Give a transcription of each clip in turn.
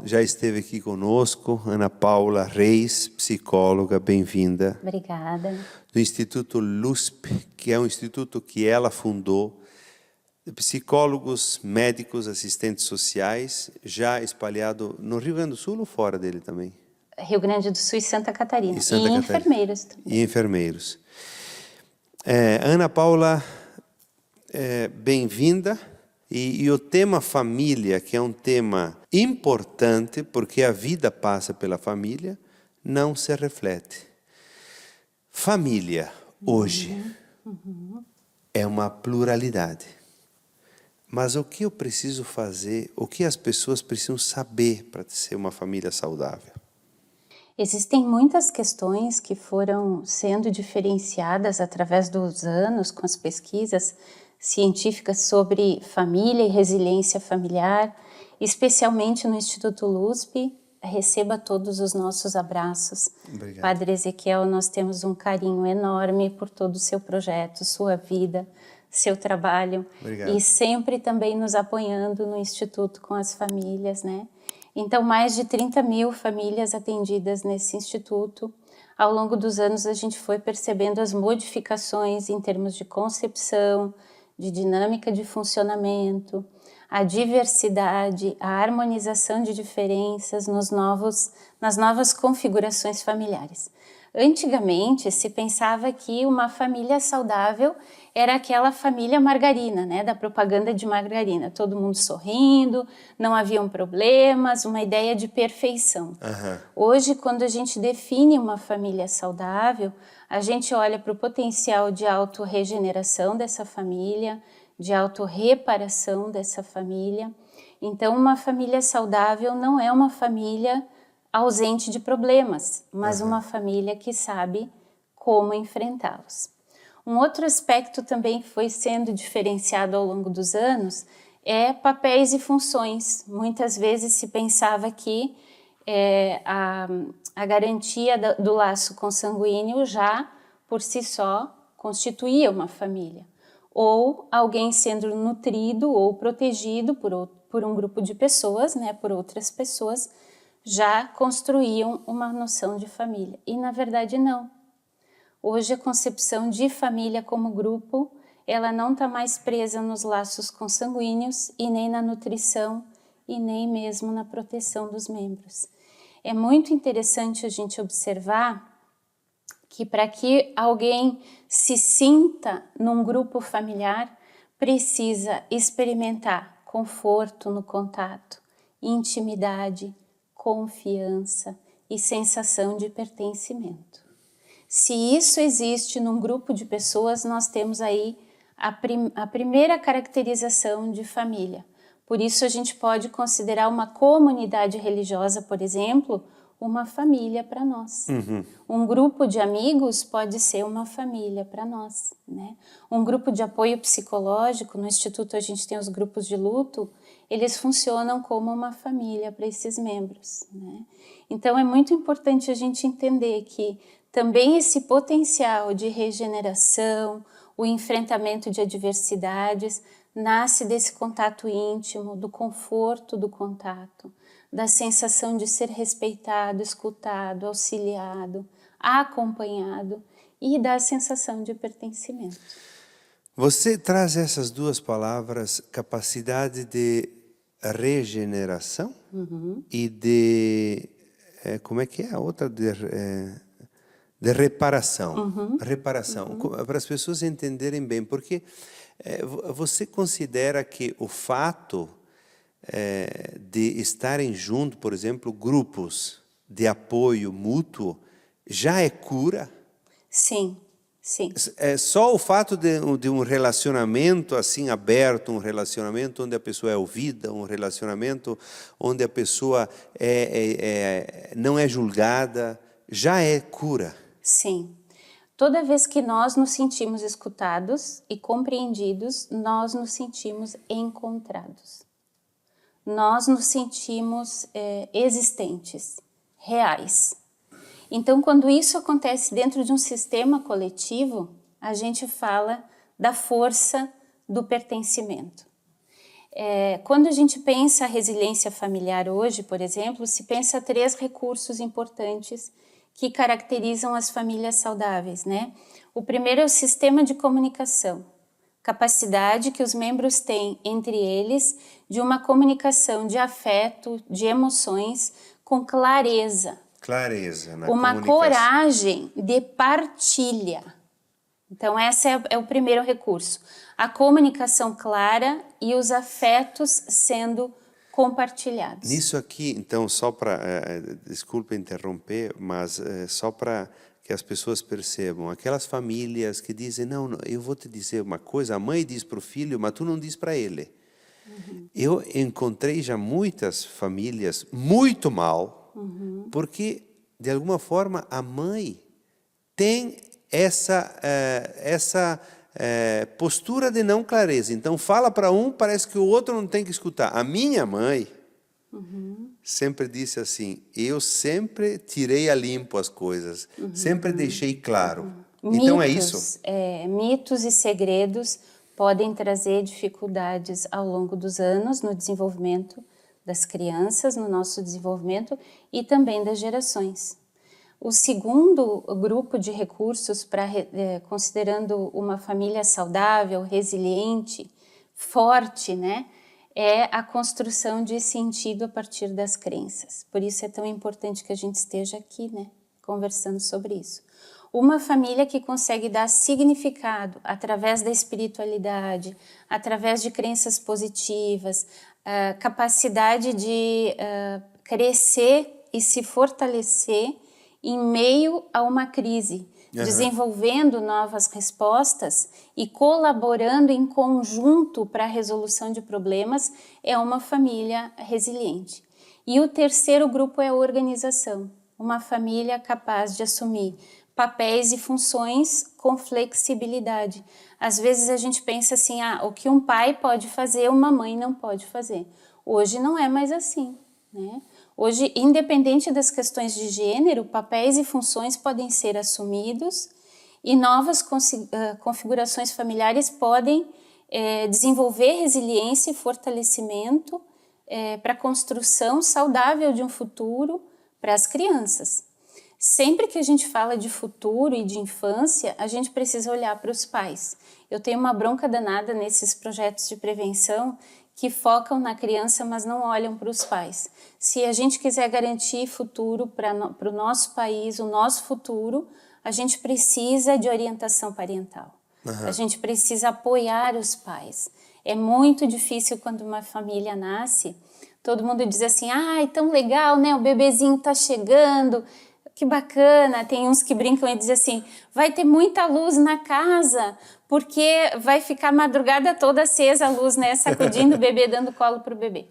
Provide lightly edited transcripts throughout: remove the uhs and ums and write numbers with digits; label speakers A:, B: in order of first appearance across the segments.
A: já esteve aqui conosco, Ana Paula Reis, psicóloga, bem-vinda.
B: Obrigada.
A: Do Instituto LUSP, que é um instituto que ela fundou, de psicólogos, médicos, assistentes sociais, já espalhado no Rio Grande do Sul ou fora dele também?
B: Rio Grande do Sul e Santa Catarina.
A: E
B: enfermeiros também.
A: E enfermeiros. Ana Paula, bem-vinda. E o tema família, que é um tema importante, porque a vida passa pela família, não se reflete. Família, hoje, é uma pluralidade. Mas o que eu preciso fazer, o que as pessoas precisam saber para ser uma família saudável?
B: Existem muitas questões que foram sendo diferenciadas através dos anos com as pesquisas científicas sobre família e resiliência familiar, especialmente no Instituto LUSP. Receba todos os nossos abraços.
A: Obrigado.
B: Padre Ezequiel, nós temos um carinho enorme por todo o seu projeto, sua vida, seu trabalho.
A: Obrigado.
B: E sempre também nos apoiando no Instituto com as famílias, né? Então, mais de 30 mil famílias atendidas nesse instituto. Ao longo dos anos, a gente foi percebendo as modificações em termos de concepção, de dinâmica de funcionamento, a diversidade, a harmonização de diferenças nas novas configurações familiares. Antigamente, se pensava que uma família saudável era aquela família margarina, né, da propaganda de margarina. Todo mundo sorrindo, não haviam problemas, uma ideia de perfeição. Hoje, quando a gente define uma família saudável, a gente olha para o potencial de autorregeneração dessa família, de autorreparação dessa família. Então, uma família saudável não é uma família ausente de problemas, mas uma família que sabe como enfrentá-los. Um outro aspecto também que foi sendo diferenciado ao longo dos anos é papéis e funções. Muitas vezes se pensava que a garantia do laço consanguíneo já, por si só, constituía uma família. Ou alguém sendo nutrido ou protegido por um grupo de pessoas, né, por outras pessoas, já construíam uma noção de família. E, na verdade, não. Hoje, a concepção de família como grupo, ela não está mais presa nos laços consanguíneos e nem na nutrição e nem mesmo na proteção dos membros. É muito interessante a gente observar que para que alguém se sinta num grupo familiar, precisa experimentar conforto no contato, intimidade, confiança e sensação de pertencimento. Se isso existe num grupo de pessoas, nós temos aí a primeira caracterização de família. Por isso a gente pode considerar uma comunidade religiosa, por exemplo, uma família para nós. Um grupo de amigos pode ser uma família para nós, né? Um grupo de apoio psicológico, no Instituto a gente tem os grupos de luto, eles funcionam como uma família para esses membros, né? Então é muito importante a gente entender que também esse potencial de regeneração, o enfrentamento de adversidades, nasce desse contato íntimo, do conforto do contato, da sensação de ser respeitado, escutado, auxiliado, acompanhado e da sensação de pertencimento.
A: Você traz essas duas palavras, capacidade de regeneração e de... como é que é a outra? De reparação. Reparação, para as pessoas entenderem bem, porque você considera que o fato de estarem juntos, por exemplo, grupos de apoio mútuo, já é cura?
B: Sim, sim.
A: É só o fato de um relacionamento assim aberto, um relacionamento onde a pessoa é ouvida, um relacionamento onde a pessoa não é julgada, já é cura?
B: Sim. Toda vez que nós nos sentimos escutados e compreendidos, nós nos sentimos encontrados. Nós nos sentimos existentes, reais. Então, quando isso acontece dentro de um sistema coletivo, a gente fala da força do pertencimento. Quando a gente pensa a resiliência familiar hoje, por exemplo, se pensa 3 recursos importantes que caracterizam as famílias saudáveis, né? O primeiro é o sistema de comunicação, capacidade que os membros têm entre eles de uma comunicação de afeto, de emoções com clareza.
A: Clareza na
B: Uma
A: comunicação.
B: coragem de partilha. Então, esse é o primeiro recurso. A comunicação clara e os afetos sendo compartilhados.
A: Nisso aqui, então, só para, desculpa interromper, mas só para que as pessoas percebam, aquelas famílias que dizem, não, eu vou te dizer uma coisa, a mãe diz para o filho, mas tu não diz para ele. Eu encontrei já muitas famílias muito mal, porque, de alguma forma, a mãe tem essa postura de não clareza. Então, fala para um, parece que o outro não tem que escutar. A minha mãe sempre disse assim, eu sempre tirei a limpo as coisas, sempre deixei claro. Então, é isso?
B: Mitos e segredos podem trazer dificuldades ao longo dos anos no desenvolvimento das crianças, no nosso desenvolvimento e também das gerações. O segundo grupo de recursos considerando uma família saudável, resiliente, forte, né, é a construção de sentido a partir das crenças. Por isso é tão importante que a gente esteja aqui, né, conversando sobre isso. Uma família que consegue dar significado através da espiritualidade, através de crenças positivas, capacidade de crescer e se fortalecer em meio a uma crise, desenvolvendo novas respostas e colaborando em conjunto para a resolução de problemas, é uma família resiliente. E o terceiro grupo é a organização, uma família capaz de assumir papéis e funções com flexibilidade. Às vezes a gente pensa assim, o que um pai pode fazer, uma mãe não pode fazer. Hoje não é mais assim, né? Hoje, independente das questões de gênero, papéis e funções podem ser assumidos e novas configurações familiares podem desenvolver resiliência e fortalecimento para a construção saudável de um futuro para as crianças. Sempre que a gente fala de futuro e de infância, a gente precisa olhar para os pais. Eu tenho uma bronca danada nesses projetos de prevenção que focam na criança, mas não olham para os pais. Se a gente quiser garantir futuro para o nosso país, o nosso futuro, a gente precisa de orientação parental. A gente precisa apoiar os pais. É muito difícil quando uma família nasce, todo mundo diz assim, tão legal, né? O bebezinho está chegando, que bacana. Tem uns que brincam e dizem assim, vai ter muita luz na casa, porque vai ficar a madrugada toda acesa a luz, né? Sacudindo o bebê, dando colo para o bebê.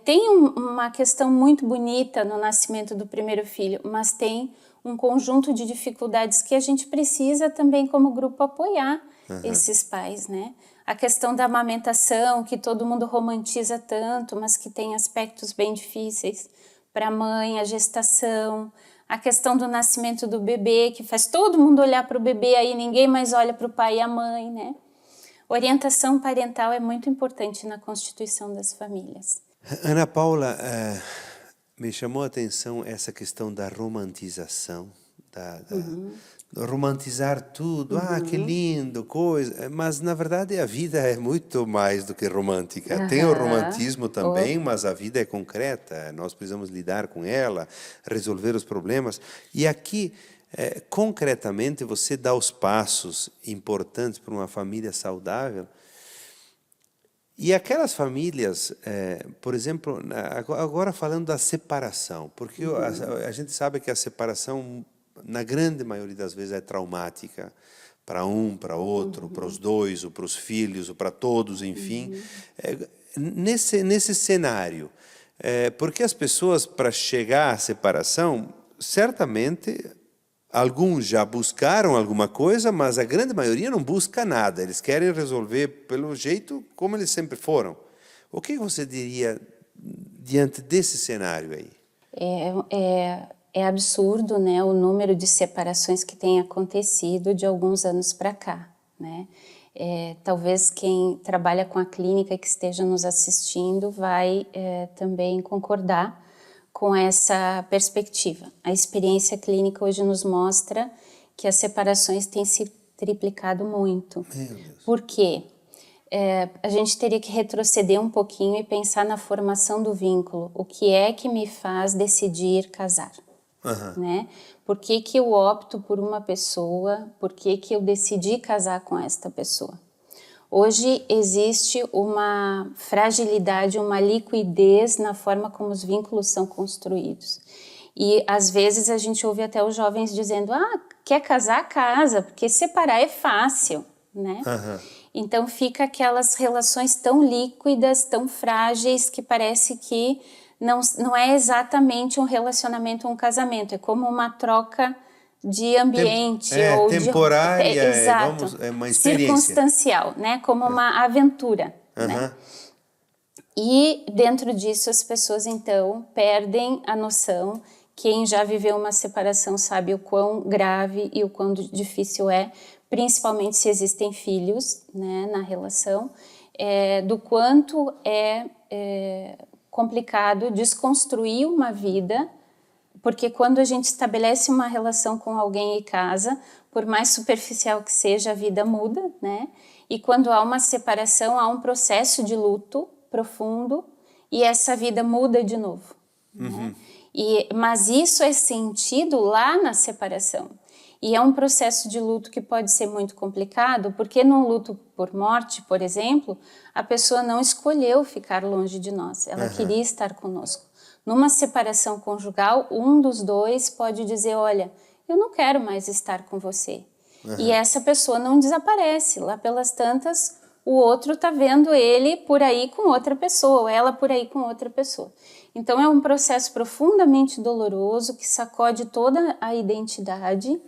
B: Tem uma questão muito bonita no nascimento do primeiro filho, mas tem um conjunto de dificuldades que a gente precisa também como grupo apoiar esses pais, né? A questão da amamentação, que todo mundo romantiza tanto, mas que tem aspectos bem difíceis para a mãe, a gestação, a questão do nascimento do bebê, que faz todo mundo olhar para o bebê, aí ninguém mais olha para o pai e a mãe, né? Orientação parental é muito importante na constituição das famílias.
A: Ana Paula, me chamou a atenção essa questão da romantização, romantizar tudo, que lindo, coisa, mas na verdade a vida é muito mais do que romântica. Tem o romantismo também, mas a vida é concreta, nós precisamos lidar com ela, resolver os problemas. E aqui, concretamente, você dá os passos importantes para uma família saudável. E aquelas famílias, por exemplo, agora falando da separação, porque a gente sabe que a separação, na grande maioria das vezes, é traumática para um, para outro, para os dois, ou para os filhos, ou para todos, enfim. Nesse cenário, porque as pessoas, para chegar à separação, certamente, alguns já buscaram alguma coisa, mas a grande maioria não busca nada. Eles querem resolver pelo jeito como eles sempre foram. O que você diria diante desse cenário aí?
B: É absurdo, né, o número de separações que tem acontecido de alguns anos para cá, né? Talvez quem trabalha com a clínica e que esteja nos assistindo vai também concordar com essa perspectiva. A experiência clínica hoje nos mostra que as separações têm se triplicado muito. Por quê? A gente teria que retroceder um pouquinho e pensar na formação do vínculo. O que é que me faz decidir casar? Né? Por que que eu opto por uma pessoa? Por que que eu decidi casar com esta pessoa? Hoje existe uma fragilidade, uma liquidez na forma como os vínculos são construídos. E às vezes a gente ouve até os jovens dizendo: quer casar, casa, porque separar é fácil, né? Então fica aquelas relações tão líquidas, tão frágeis, que parece que não é exatamente um relacionamento, um casamento, é como uma troca de ambiente ou
A: temporária,
B: exato,
A: uma experiência
B: circunstancial, né? Como uma aventura, né? E dentro disso as pessoas então perdem a noção. Quem já viveu uma separação sabe o quão grave e o quão difícil é, principalmente se existem filhos, né, na relação, do quanto é complicado desconstruir uma vida, porque quando a gente estabelece uma relação com alguém e casa, por mais superficial que seja, a vida muda, né? E quando há uma separação, há um processo de luto profundo e essa vida muda de novo. Né? Mas isso é sentido lá na separação. E é um processo de luto que pode ser muito complicado, porque num luto por morte, por exemplo, a pessoa não escolheu ficar longe de nós, ela queria estar conosco. Numa separação conjugal, um dos dois pode dizer: olha, eu não quero mais estar com você. E essa pessoa não desaparece. Lá pelas tantas, o outro está vendo ele por aí com outra pessoa, ou ela por aí com outra pessoa. Então é um processo profundamente doloroso que sacode toda a identidade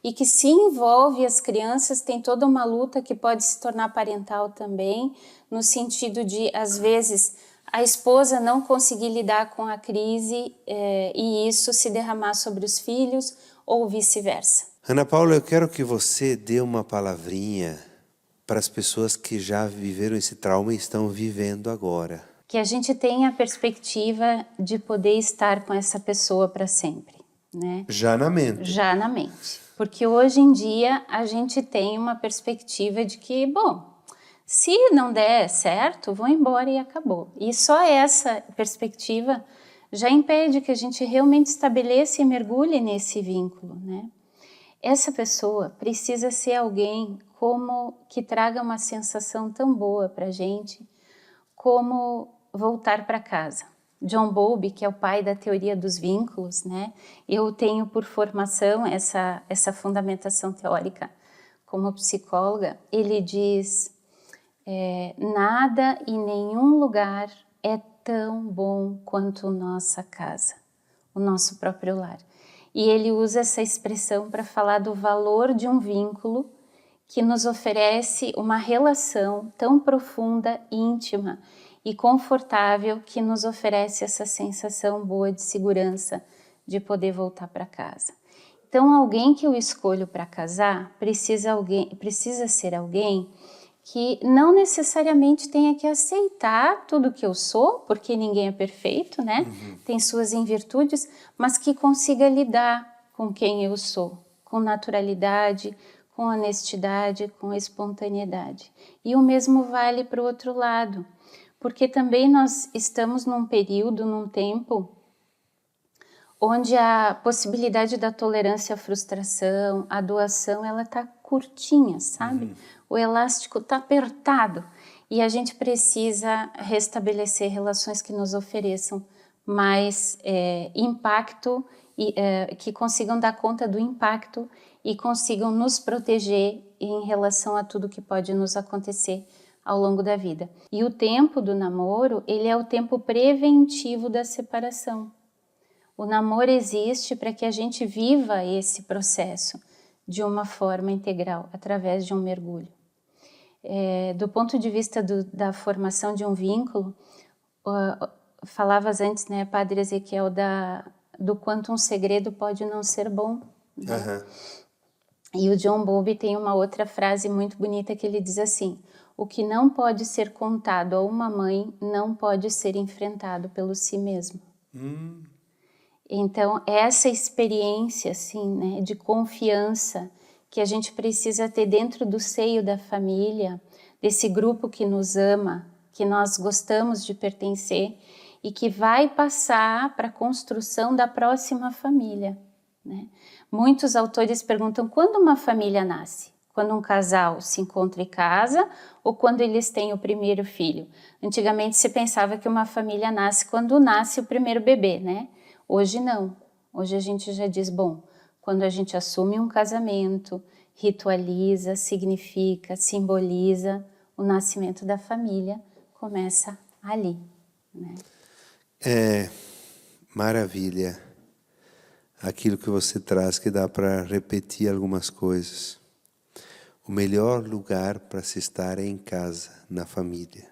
B: e que se envolve as crianças, tem toda uma luta que pode se tornar parental também, no sentido de, às vezes, a esposa não conseguir lidar com a crise e isso se derramar sobre os filhos ou vice-versa.
A: Ana Paula, eu quero que você dê uma palavrinha para as pessoas que já viveram esse trauma e estão vivendo agora.
B: Que a gente tenha a perspectiva de poder estar com essa pessoa para sempre, né?
A: Já na mente.
B: Já na mente. Porque hoje em dia a gente tem uma perspectiva de que, bom, se não der certo, vou embora e acabou. E só essa perspectiva já impede que a gente realmente estabeleça e mergulhe nesse vínculo, né? Essa pessoa precisa ser alguém que traga uma sensação tão boa para a gente como voltar para casa. John Bowlby, que é o pai da teoria dos vínculos, né? Eu tenho por formação essa fundamentação teórica como psicóloga. Ele diz: nada e nenhum lugar é tão bom quanto nossa casa, o nosso próprio lar. E ele usa essa expressão para falar do valor de um vínculo que nos oferece uma relação tão profunda, íntima e confortável, que nos oferece essa sensação boa de segurança, de poder voltar para casa. Então, alguém que eu escolho para casar precisa ser alguém que não necessariamente tenha que aceitar tudo que eu sou, porque ninguém é perfeito, né? Tem suas invirtudes, mas que consiga lidar com quem eu sou, com naturalidade, com honestidade, com espontaneidade. E o mesmo vale para o outro lado, porque também nós estamos num período, num tempo, onde a possibilidade da tolerância à frustração, à doação, ela está curtinha, sabe? O elástico está apertado e a gente precisa restabelecer relações que nos ofereçam mais impacto, e que consigam dar conta do impacto e consigam nos proteger em relação a tudo que pode nos acontecer ao longo da vida. E o tempo do namoro, ele é o tempo preventivo da separação. O namoro existe para que a gente viva esse processo de uma forma integral, através de um mergulho. Do ponto de vista da formação de um vínculo, falavas antes, né, Padre Ezequiel, do quanto um segredo pode não ser bom. Né? E o John Bowlby tem uma outra frase muito bonita que ele diz assim: o que não pode ser contado a uma mãe não pode ser enfrentado pelo si mesmo. Então, essa experiência assim, né, de confiança que a gente precisa ter dentro do seio da família, desse grupo que nos ama, que nós gostamos de pertencer e que vai passar para a construção da próxima família, né? Muitos autores perguntam quando uma família nasce? Quando um casal se encontra em casa ou quando eles têm o primeiro filho? Antigamente se pensava que uma família nasce quando nasce o primeiro bebê, né? Hoje não. Hoje a gente já diz, bom, quando a gente assume um casamento, ritualiza, significa, simboliza o nascimento da família, começa ali, né?
A: Maravilha. Aquilo que você traz que dá para repetir algumas coisas. O melhor lugar para se estar é em casa, na família.